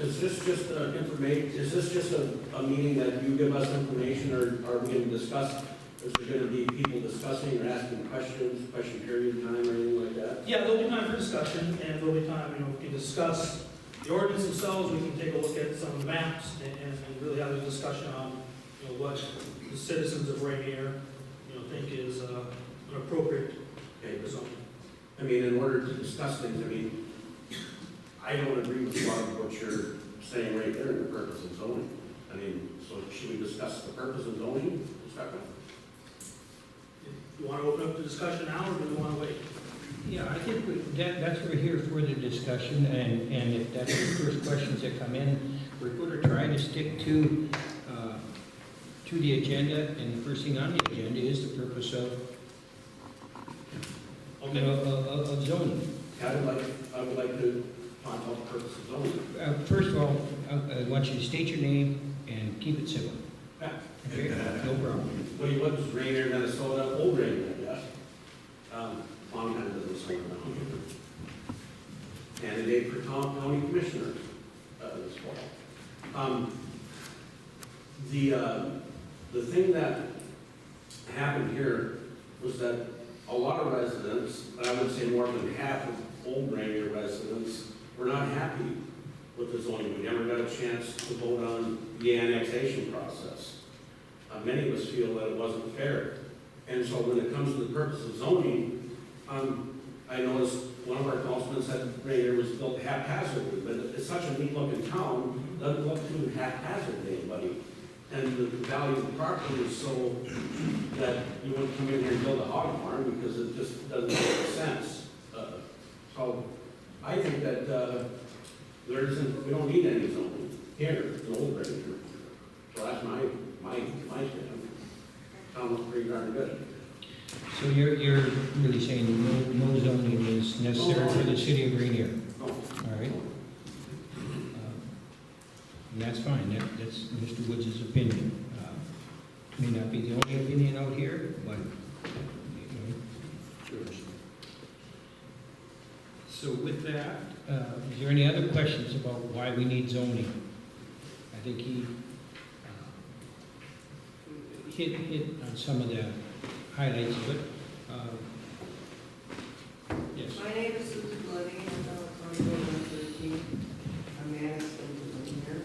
Is this just is this just a meeting that you give us information, or are we going to discuss, is there going to be people discussing or asking questions, question period time or anything like that? Yeah, there'll be time for discussion, and there'll be time, we can discuss the ordinance themselves, we can take a look at some of the maps, and really have a discussion on, what the citizens of Ranier, think is an appropriate zone. I mean, in order to discuss things, I don't agree with a lot of what you're saying right there in the purpose of zoning. So should we discuss the purpose of zoning to start with? You want to open up the discussion now, or do you want to wait? Yeah, I think that's what we're here for, the discussion, and if that's the first questions that come in, we're going to try to stick to the agenda, and the first thing on the agenda is the purpose of zoning. I would like to talk about the purpose of zoning. First of all, I want you to state your name and keep it civil. Yeah. Okay, no problem. What do you want, Ranier, Minnesota, old Ranier, I guess. Long time doesn't say around. Candidate for county commissioner this fall. The thing that happened here was that a lot of residents, I would say more than half of old Ranier residents, were not happy with the zoning. We never got a chance to vote on the annexation process. Many of us feel that it wasn't fair. And so when it comes to the purpose of zoning, I noticed one of our councilmen said Ranier was built haphazardly, but it's such a neat looking town, it doesn't look too haphazard to anybody. And the value of the property is so that you wouldn't come in here and build a hog farm because it just doesn't make sense. So I think that we don't need any zoning here in Old Ranier. So that's my stand. Town looks pretty darn good. So you're really saying no zoning is necessary for the city of Ranier? No. All right. And that's fine, that's Mr. Woods' opinion. May not be the only opinion out here, but, yours. So with that, is there any other questions about why we need zoning? I think he hit on some of the highlights of it. Yes. My name is Susan Bloody, and I'm from 13. I'm Madison here.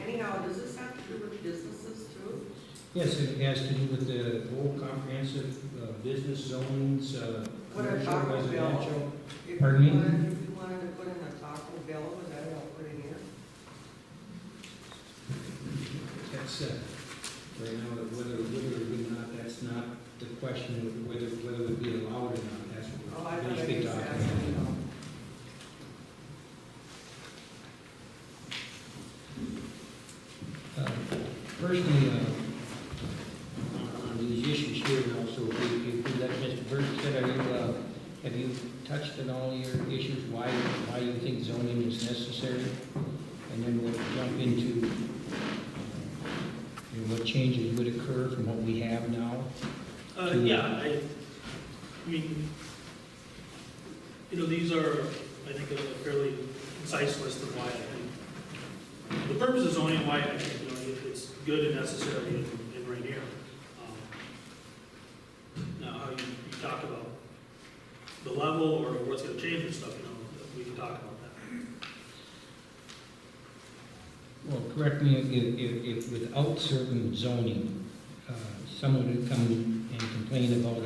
Anyhow, does this have to do with businesses too? Yes, it has to do with the whole comprehensive business zones, What a commercial, Taco Bell. residential. If Pardon me? If you wanted to put in a Taco Bell, would that help put in here? That's right now, whether it would or would not, that's not the question of whether it would be allowed or not. That's Oh, what I we're thought going to it be was talking asking, about. Personally, on these issues here, and also if we let Mr. Burke said, have you touched on all your issues, why you think zoning is necessary? And then we'll jump into what changes would occur from what we have now. Yeah, I mean, these are, I think, a fairly concise list of why I think the purpose of zoning, why I think, it's good and necessary in Ranier. Now, how you talk about the level or what's going to change and stuff, we can talk about that. Well, correct me if without certain zoning, someone would come and complain about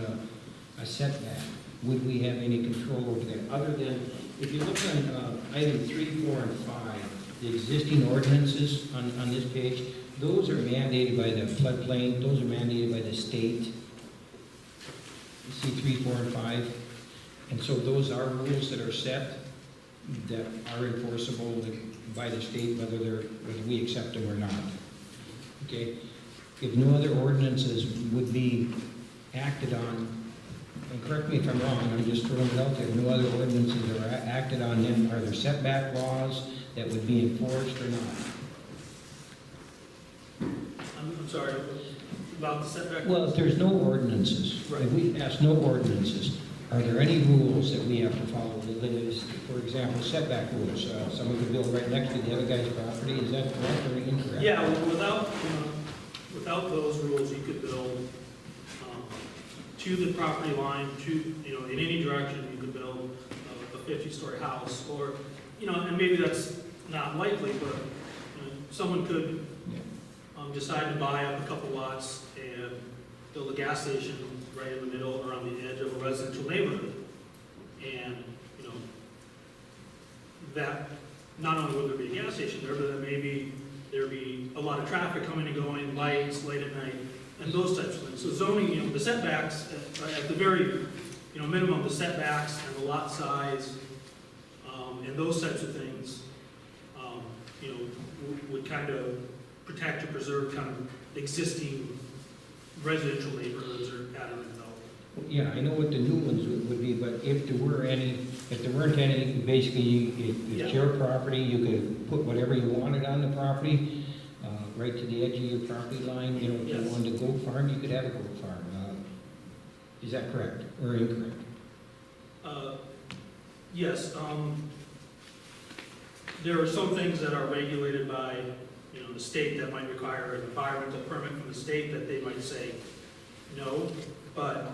a setback, would we have any control over that? Other than, if you look on item 3, 4, and 5, the existing ordinances on this page, those are mandated by the floodplain, those are mandated by the state. You see 3, 4, and 5? And so those are rules that are set that are enforceable by the state, whether we accept them or not. Okay? If no other ordinances would be acted on, and correct me if I'm wrong, I'm just throwing it out there, no other ordinances are acted on, then are there setback laws that would be enforced or not? I'm sorry, about the setback? Well, if there's no ordinances, Right. if we pass no ordinances, Are there any rules that we have to follow? That is, for example, setback rules. Someone could build right next to the other guy's property. Is that correct or incorrect? Yeah, well, without those rules, you could build to the property line, in any direction, you could build a 50-story house, or, and maybe that's not likely, but someone could decide to buy up a couple lots and build a gas station right in the middle or on the edge of a residential neighborhood. And, that, not only would there be a gas station there, but then maybe there'd be a lot of traffic coming and going, lights late at night, and those types of things. So zoning, the setbacks, at the very, minimum, the setbacks and the lot size, and those types of things, would kind of protect or preserve kind of existing residential neighborhoods or pattern development. Yeah, I know what the new ones would be, but if there weren't any, basically, it's your property, you could put whatever you wanted on the property, right to the edge of your property line. If you Yes. wanted a goat farm, you could have a goat farm. Is that correct or incorrect? Yes, there are some things that are regulated by, the state that might require an environmental permit from the state that they might say no, but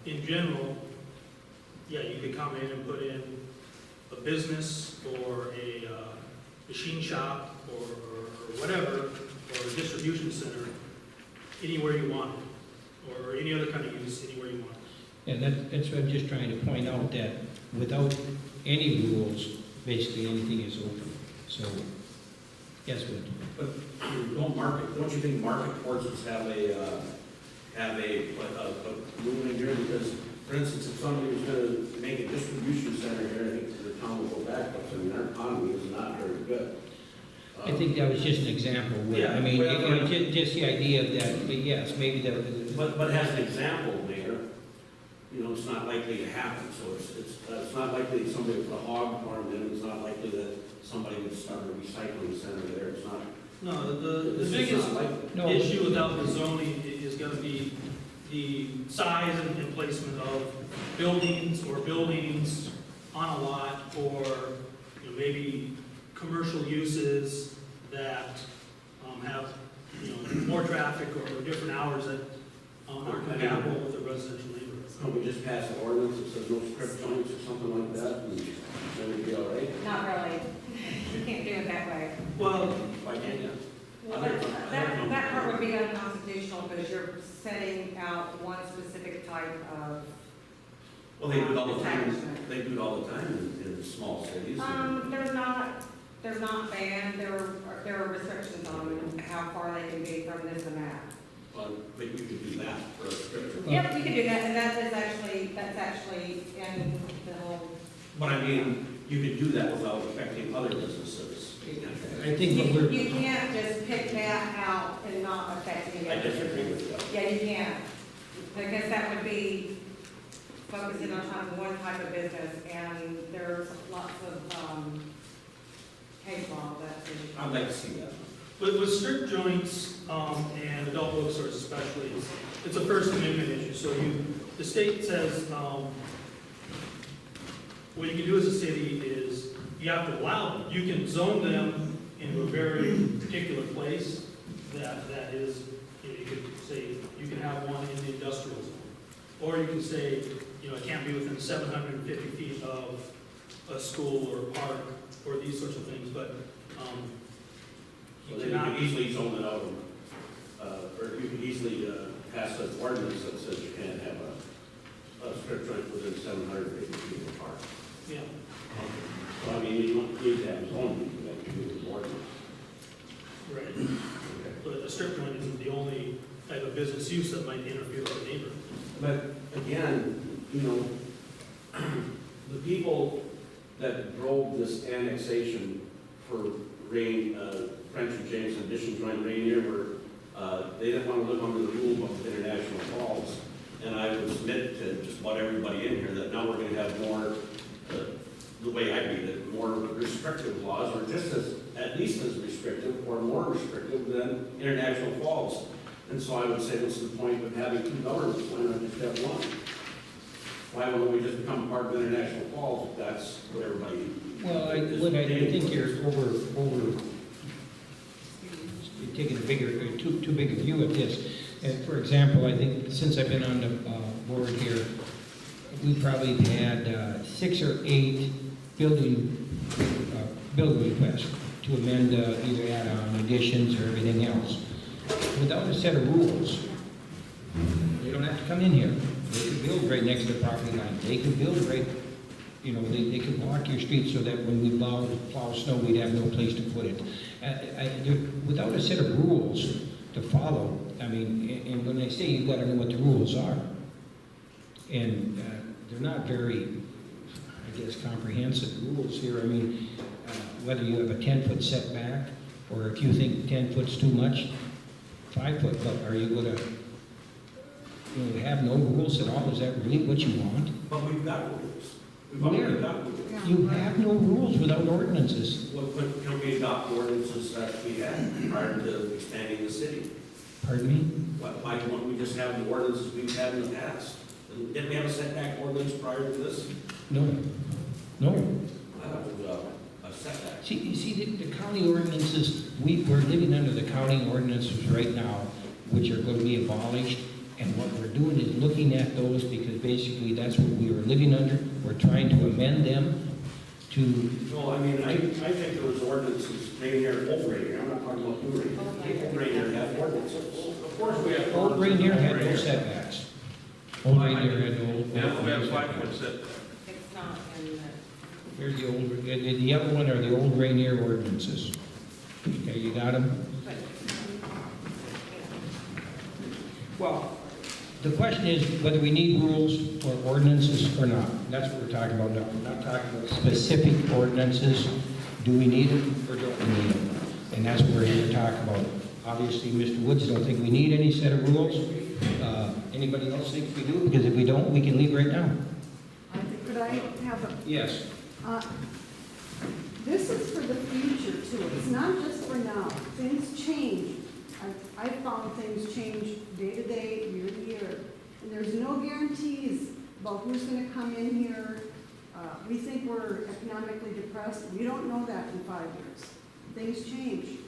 in general, yeah, you could come in and put in a business or a machine shop or whatever, or a distribution center, anywhere you want it, or any other kind of use anywhere you want it. And that's what I'm just trying to point out, that without any rules, basically anything is open. So, yes, Wood. But don't you think market forces have a rule in here? Because, for instance, if somebody was gonna make a distribution center here, I think the town will go backwards. I mean, our economy is not very good. I think that was just an example. Wood. Yeah, I mean, well, just the idea of that, but yes, maybe that. But as an example, Mayor, it's not likely to happen. So it's not likely that somebody would put a hog farm in. It's not likely that somebody would start a recycling center there. It's not. No, the It's biggest not likely. No. issue without the zoning is gonna be the size and placement of buildings on a lot, or maybe commercial uses that have, more traffic or different hours that aren't compatible with a residential neighborhood. Can we just pass an ordinance that says no strip joints or something like that, and then we'd be all right? Not really. You can't do it that way. Well, Why can't you? Well, that part would be unconstitutional because you're setting out one specific type of. Well, they do it all the time. establishment. They do it all the time in small cities. They're not banned, there are restrictions on how far they can be from this and that. But maybe we could do that for a strip joint. Yep, we can do that, and that's actually in the whole. But I mean, you could do that without affecting other businesses. I think what we're. You can't just pick that out and not affect any I other. disagree with you. Yeah, you can't, because that would be focusing on one type of business, and there's lots of, case law that's. I'd like to see that. with strip joints, and adult bookstores especially, it's a First Amendment issue. So the state says, what you can do as a city is, you have to allow them. You can zone them into a very particular place that is, you could say, you can have one in the industrial zone. Or you can say, it can't be within 750 feet of a school or a park, or these sorts of things, but, So then you could easily zone it out, or you could easily pass an ordinance that says you can't have a strip joint within 750 feet of a park. yeah. So I mean, you don't need to have zoning, you have to do the ordinance. Right. Okay. But a strip joint isn't the only type of business use that might interfere with the neighborhood. But again, the people that drove this annexation for French and James Addition Joint Ranier they didn't want to live under the rule book of International Falls. And I would submit to just about everybody in here that now we're going to have more, the way I read it, more restrictive laws, or just at least as restrictive or more restrictive than International Falls. And so I would say, what's the point of having two governments? Why not just have one? why wouldn't we just become part of International Falls? That's what everybody. Well, I think you're you're taking a bigger, too big a view of this. And for example, I think since I've been on the board here, we probably had 6 or 8 building requests to amend either add-on additions or everything else. Without a set of rules, they don't have to come in here. They can build right next to the property line. They can build right, you know, they could block your street so that when we plow snow, we'd have no place to put it. Without a set of rules to follow, I mean, and when I say you've got to know what the rules are, and they're not very, I guess, comprehensive rules here. I mean, whether you have a 10-foot setback, or if you think 10 foot's too much, 5 foot, but are you going to, you know, have no rules at all? Is that really what you want? But we've got rules. We've Where? already got rules. You have no rules without ordinances. What, can we adopt ordinances that we had prior to expanding the city? Pardon me? Why don't we just have the ordinances we've had in the past? Didn't we have a setback ordinance prior to this? No. No. I thought it was a setback. See, you see, the county ordinances, we're living under the county ordinances right now, which are going to be abolished. And what we're doing is looking at those because basically that's what we were living under. We're trying to amend them to, No, I mean, I think there was ordinances, Ranier, old Ranier, I'm not talking about new Ranier. Old Ranier had ordinances. Of course, we have. Old Ranier had no setbacks. Old Ranier had no. Now we have 5-foot setback. It's not in the. Here's the old, the other one are the old Ranier ordinances. Okay, you got them? But, Well, the question is whether we need rules or ordinances or not. That's what we're talking about now. We're not talking about specific ordinances. Do we need them or don't we need them? And that's what we're here to talk about. Obviously, Mr. Woods don't think we need any set of rules. Anybody else think we do? Because if we don't, we can leave right now. Could I have a, Yes. this is for the future too, it's not just for now, things change. I've found things change day to day, year to year, and there's no guarantees about who's gonna come in here. We think we're economically depressed, we don't know that in 5 years. Things change.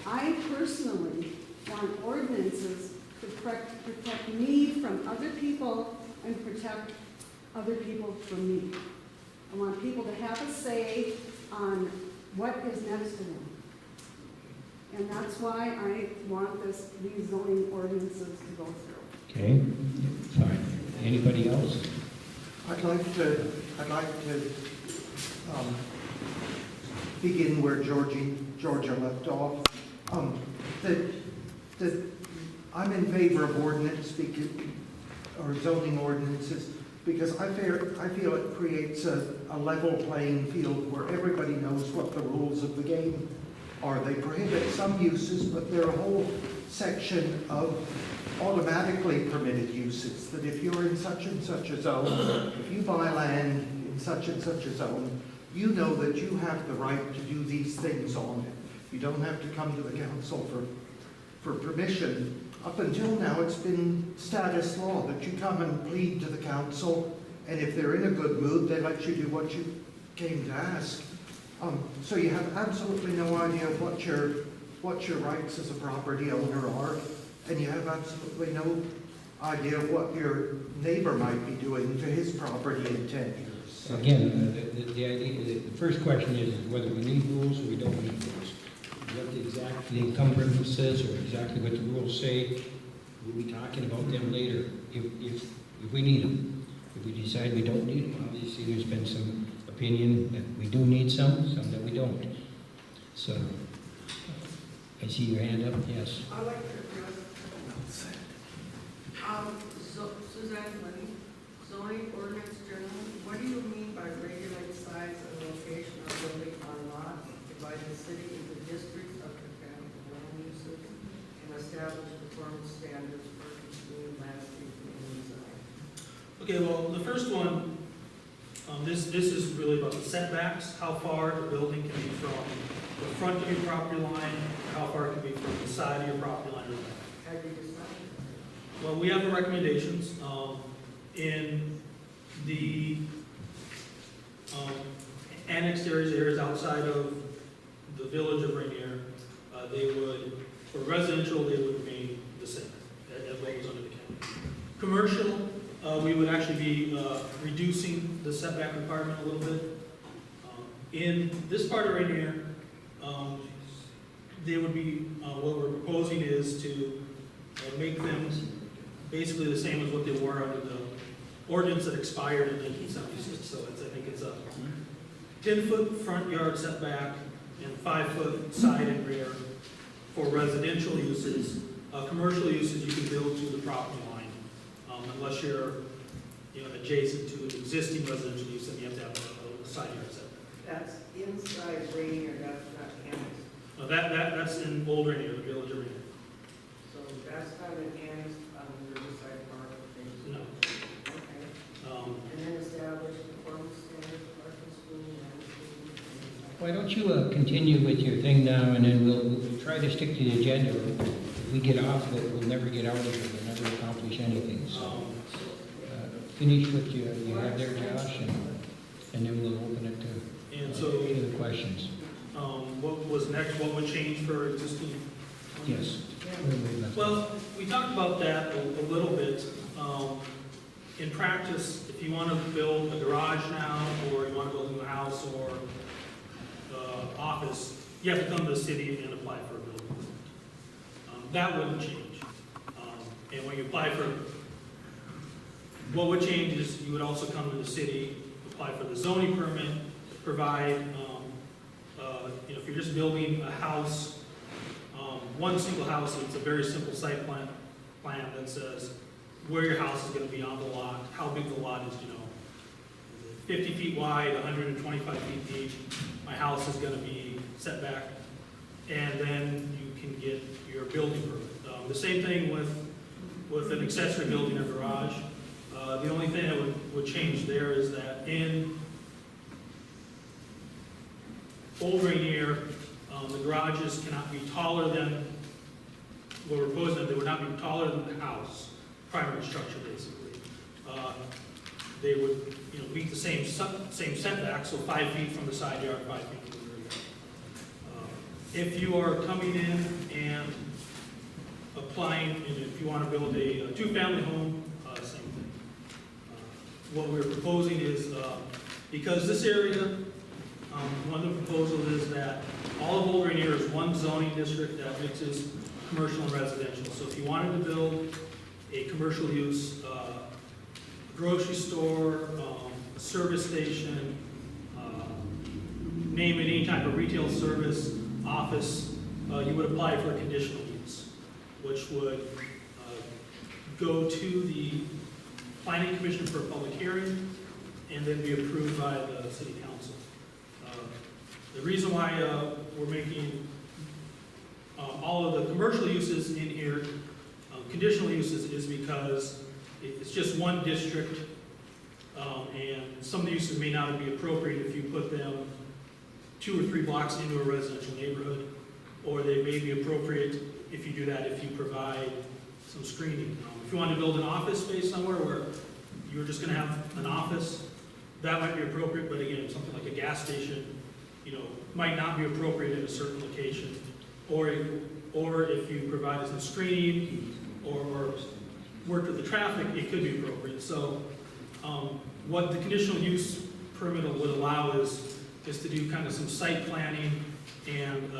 I personally want ordinances to protect me from other people and protect other people from me. I want people to have a say on what is next to them. And that's why I want these zoning ordinances to go through. Okay, fine. Anybody else? I'd like to begin where Georgia left off. I'm in favor of ordinance or zoning ordinances because I feel it creates a level playing field where everybody knows what the rules of the game are. They prohibit some uses, but there are a whole section of automatically permitted uses that if you're in such and such a zone, if you buy land in such and such a zone, you know that you have the right to do these things on it. You don't have to come to the council for permission. Up until now, it's been status law that you come and plead to the council, and if they're in a good mood, they let you do what you came to ask. So you have absolutely no idea what your rights as a property owner are, and you have absolutely no idea what your neighbor might be doing to his property in 10 years. Again, the idea, the first question is whether we need rules or we don't need rules. What the exact encumbrance says or exactly what the rules say, we'll be talking about them later if we need them. If we decide we don't need them, obviously there's been some opinion that we do need some that we don't. So, I see your hand up, yes. I'd like to address, Suzanne Lenny, zoning ordinance journal, what do you mean by regulate size and location of building on lot, divide the city into districts of compatible land uses, and establish performance standards for continued landscaping and design? Okay, well, the first one, this is really about the setbacks, how far the building can be from the front of your property line, how far it can be from the side of your property line. Have you decided? Well, we have the recommendations. In The annexed areas outside of the village of Ranier, they would, for residential, they would remain the same as what was under the county. Commercial, we would actually be reducing the setback requirement a little bit. In this part of Ranier, they would be, what we're proposing is to make them basically the same as what they were under the ordinance that expired in 1976. So I think it's a 10-foot front yard setback and 5-foot side and rear for residential uses. Commercial uses, you can build to the property line, unless you're, adjacent to an existing residential use, then you have to have a side yard setback. That's inside Ranier, that's not annexed. That's in Old Ranier, the village of Ranier. So that's not an annexed on the Riverside Park thing. No. Okay. And then establish performance standards, parking, school, and. Why don't you continue with your thing now, and then we'll try to stick to the agenda. If we get off it, we'll never get out of it, we'll never accomplish anything. So finish what you have there, Josh, and then we'll open it And so, to the questions. what was next? What would change for existing? Yes. Well, we talked about that a little bit. In practice, if you want to build a garage now, or you want to build a new house or office, you have to come to the city and apply for a building permit. That wouldn't change. And when you apply for, what would change is you would also come to the city, apply for the zoning permit, provide, if you're just building a house, one single house, it's a very simple site plan that says where your house is going to be on the lot, how big the lot is, 50 feet wide, 125 feet deep. My house is going to be set back, and then you can get your building permit. The same thing with an accessory building or garage. The only thing that would change there is that in Old Ranier, the garages cannot be taller than, what we're proposing, they would not be taller than the house, primary structure basically. They would, meet the same setback, so 5 feet from the side yard, 5 feet from the rear yard. If you are coming in and applying, and if you want to build a two-family home, same thing. What we're proposing is, because this area, one of the proposals is that all of Old Ranier is one zoning district that mixes commercial and residential. So if you wanted to build a commercial use, grocery store, a service station, name it, any type of retail service, office, you would apply for a conditional use, which would go to the planning commission for a public hearing and then be approved by the city council. The reason why we're making all of the commercial uses in here conditional uses is because it's just one district, and some of the uses may not be appropriate if you put them 2 or 3 blocks into a residential neighborhood, or they may be appropriate if you do that if you provide some screening. If you want to build an office space somewhere where you're just going to have an office, that might be appropriate, but again, something like a gas station, might not be appropriate in a certain location. Or if you provide some screening or work with the traffic, it could be appropriate. So what the conditional use permit would allow is to do kind of some site planning and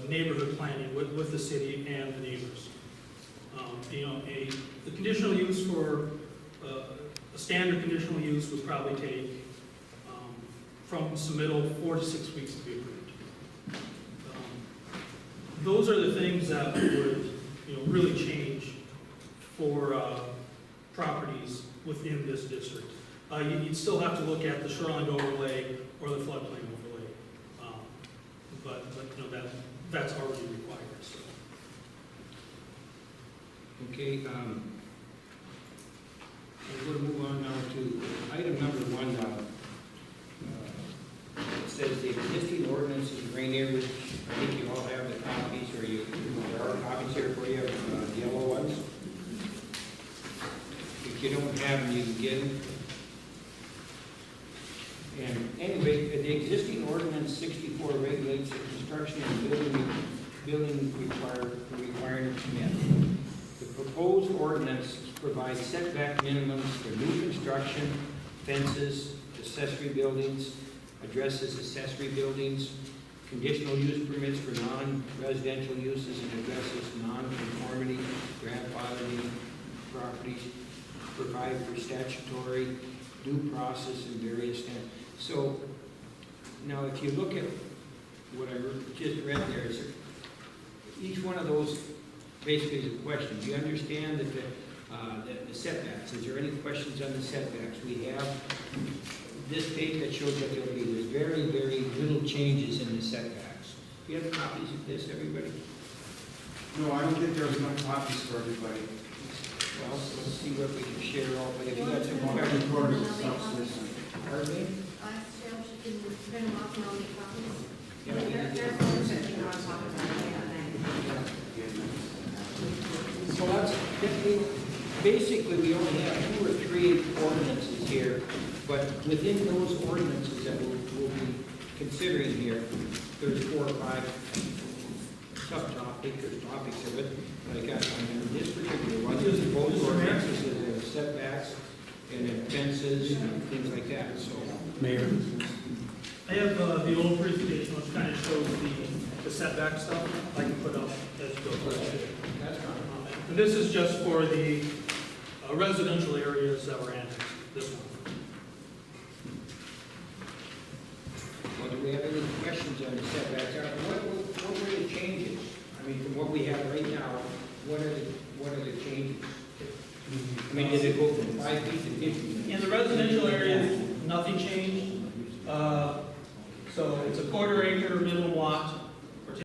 neighborhood planning with the city and the neighbors. The conditional use for a standard conditional use would probably take from submittal 4 to 6 weeks to be approved. Those are the things that would really change for properties within this district. You'd still have to look at the shoreline overlay or the floodplain overlay, but that's already required. So. Okay, we're going to move on now to item number 1 now. It says the existing ordinance is Ranier, which I think you all have the copies, or there are copies here for you, the yellow ones. If you don't have them, you can get them. 64 regulates the construction and building requirement permit. The proposed ordinance provides setback minimums for new construction, fences, accessory buildings, addresses accessory buildings, conditional use permits for non-residential uses, and addresses non-conformity, grandfathering properties, provide for statutory due process and various standards. So, now if you look at what I just read there, each one of those basically is a question. Do you understand that the setbacks, is there any questions on the setbacks? We have this page that shows that there's very, very little changes in the setbacks. Do you have copies of this, everybody? No, I don't think there's enough copies for everybody. Well, let's see what we can share all, but if you got some Every questions. quarter is substance. Pardon me? Yeah, we There- did. There's one sitting on top of that, yeah, So that's, basically, we only have 2 or 3 ordinances here, but within those ordinances that we'll be considering here, there's 4 or 5 subtopics or topics of it. Like on this particular one, there's both ordinances, there's setbacks, and then fences, and things like that, so. Mayor? I have the old presentation, which kind of shows the setback stuff. I can put up as you go through. That's fine. And this is just for the residential areas that were annexed, this one. Well, do we have any questions on the setbacks? What were the changes? I mean, from what we have right now, what are the changes? I mean, did it go from 5 feet to 50 feet? In the residential areas, nothing changed. So it's a 1/4 acre minimum lot,